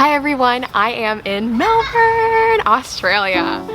Hi everyone, I am in Melbourne, Australia.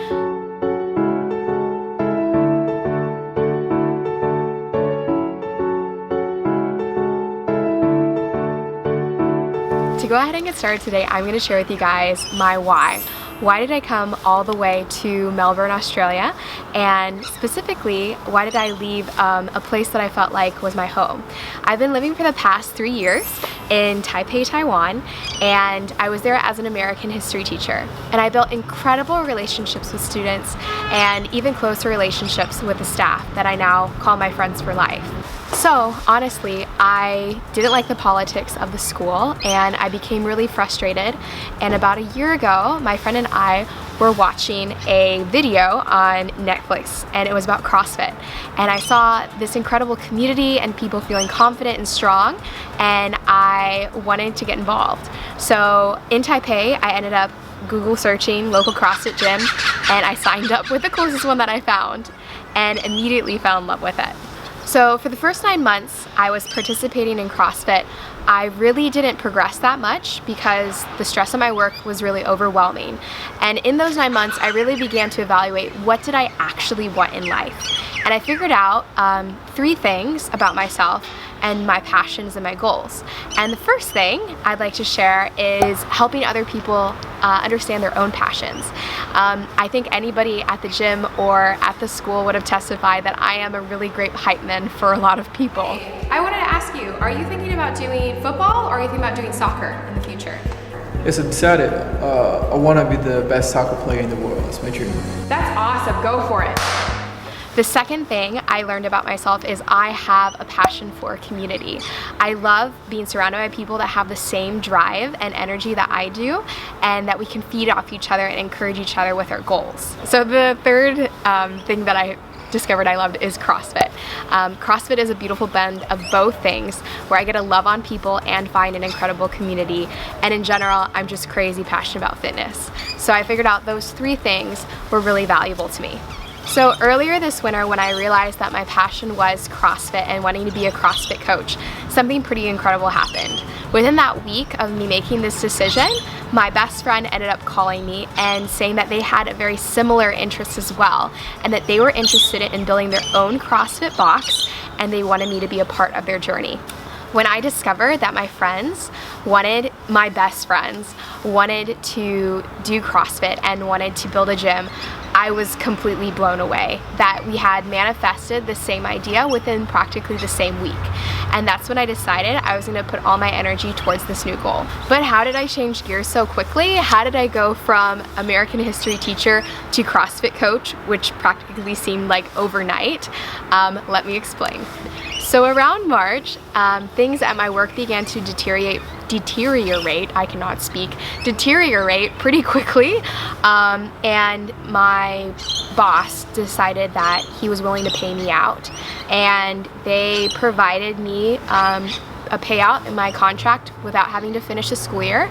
To go ahead and get started today, I'm going to share with you guys my why. Why did I come all the way to Melbourne, Australia? And specifically, why did I leave a place that I felt like was my home? I've been living for the past 3 years in Taipei, Taiwan, and I was there as an American history teacher. And I built incredible relationships with students and even closer relationships with the staff that I now call my friends for life. So honestly, I didn't like the politics of the school and I became really frustrated, and about a year ago my friend and I were watching a video on Netflix and it was about CrossFit, and I saw this incredible community and people feeling confident and strong, and I wanted to get involved. So in Taipei I ended up Google searching local CrossFit gym and I signed up with the closest one that I found and immediately fell in love with it. So for the first 9 months I was participating in CrossFit. I really didn't progress that much because the stress of my work was really overwhelming. And in those 9 months I really began to evaluate what did I actually want in life. And I figured out 3 things about myself and my passions and my goals. And the first thing I'd like to share is helping other people understand their own passions. I think anybody at the gym or at the school would have testified that I am a really great hype man for a lot of people. I wanted to ask you, are you thinking about doing football or are you thinking about doing soccer in the future? Yes, I decided I want to be the best soccer player in the world. It's my dream. That's awesome, go for it. The second thing I learned about myself is I have a passion for community. I love being surrounded by people that have the same drive and energy that I do, and that we can feed off each other and encourage each other with our goals. So the third thing that I discovered I loved is CrossFit. CrossFit is a beautiful blend of both things where I get to love on people and find an incredible community, and in general I'm just crazy passionate about fitness. So I figured out those 3 things were really valuable to me. So earlier this winter, when I realized that my passion was CrossFit and wanting to be a CrossFit coach, something pretty incredible happened. Within that week of me making this decision, my best friend ended up calling me and saying that they had a very similar interest as well, and that they were interested in building their own CrossFit box and they wanted me to be a part of their journey. When I discovered that my best friends wanted to do CrossFit and wanted to build a gym, I was completely blown away that we had manifested the same idea within practically the same week. And that's when I decided I was going to put all my energy towards this new goal. But how did I change gears so quickly? How did I go from American history teacher to CrossFit coach, which practically seemed like overnight? Let me explain. So around March, things at my work began to deteriorate pretty quickly, and my boss decided that he was willing to pay me out, and they provided me a payout in my contract without having to finish the school year.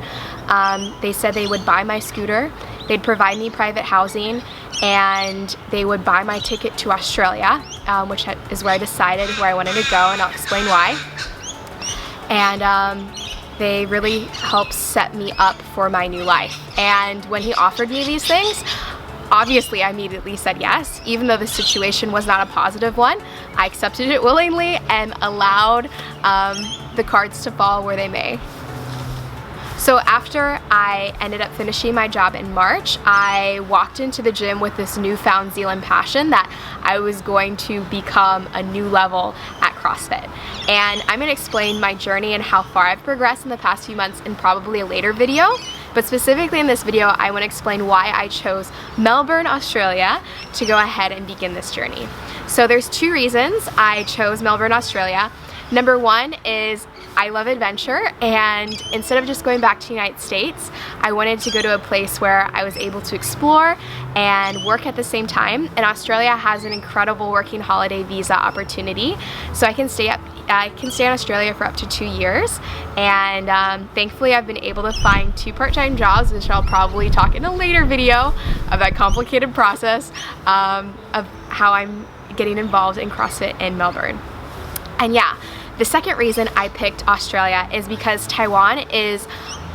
They said they would buy my scooter, they'd provide me private housing, and they would buy my ticket to Australia, which is where I decided where I wanted to go, and I'll explain why. And they really helped set me up for my new life. And when he offered me these things, obviously I immediately said yes. Even though the situation was not a positive one, I accepted it willingly and allowed the cards to fall where they may. So after I ended up finishing my job in March, I walked into the gym with this newfound zeal and passion that I was going to become a new level at CrossFit. And I'm going to explain my journey and how far I've progressed in the past few months in probably a later video. But specifically in this video, I want to explain why I chose Melbourne, Australia to go ahead and begin this journey. So there's 2 reasons I chose Melbourne, Australia. Number 1 is I love adventure, and instead of just going back to the United States, I wanted to go to a place where I was able to explore and work at the same time. And Australia has an incredible working holiday visa opportunity, so I can stay in Australia for up to 2 years. And thankfully I've been able to find 2 part-time jobs, which I'll probably talk in a later video of that complicated process of how I'm getting involved in CrossFit in Melbourne. And yeah, the second reason I picked Australia is because Taiwan is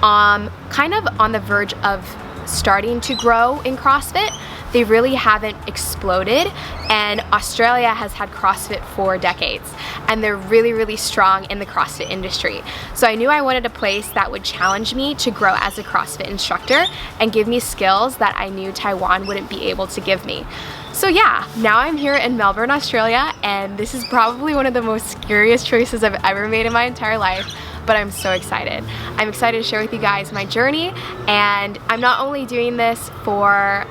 kind of on the verge of starting to grow in CrossFit. They really haven't exploded, and Australia has had CrossFit for decades, and they're really strong in the CrossFit industry. So I knew I wanted a place that would challenge me to grow as a CrossFit instructor and give me skills that I knew Taiwan wouldn't be able to give me. So yeah, now I'm here in Melbourne, Australia, and this is probably one of the most scariest choices I've ever made in my entire life, but I'm so excited. I'm excited to share with you guys my journey, and I'm not only doing this for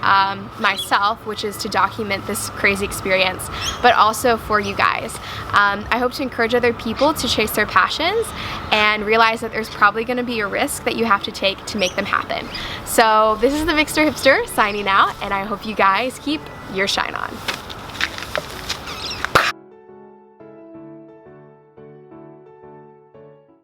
myself, which is to document this crazy experience, but also for you guys. I hope to encourage other people to chase their passions and realize that there's probably going to be a risk that you have to take to make them happen. So this is the Vickster Hipster signing out, and I hope you guys keep your shine on.